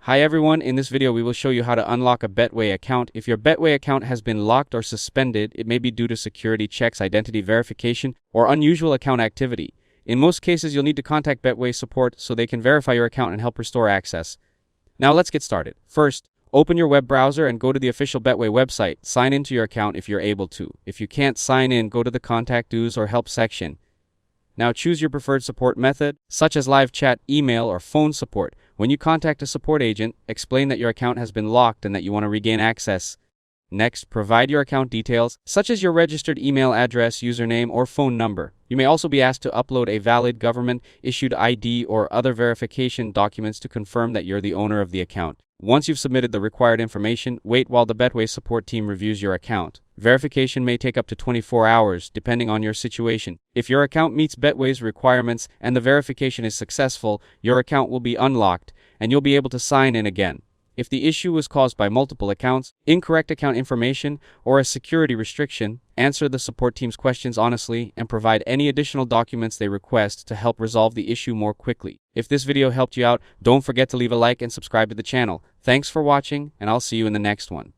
Hi everyone, in this video we will show you how to unlock a Betway account. If your Betway account has been locked or suspended, it may be due to security checks, identity verification, or unusual account activity. In most cases, you'll need to contact Betway support so they can verify your account and help restore access. Now let's get started. First, open your web browser and go to the official Betway website. Sign into your account if you're able to. If you can't sign in, go to the Contact Us or Help section. Now choose your preferred support method, such as live chat, email, or phone support. When you contact a support agent, explain that your account has been locked and that you want to regain access. Next, provide your account details, such as your registered email address, username, or phone number. You may also be asked to upload a valid government-issued ID or other verification documents to confirm that you're the owner of the account. Once you've submitted the required information, wait while the Betway support team reviews your account. Verification may take up to 24 hours, depending on your situation. If your account meets Betway's requirements and the verification is successful, your account will be unlocked, and you'll be able to sign in again. If the issue was caused by multiple accounts, incorrect account information, or a security restriction, answer the support team's questions honestly and provide any additional documents they request to help resolve the issue more quickly. If this video helped you out, don't forget to leave a like and subscribe to the channel. Thanks for watching, and I'll see you in the next one.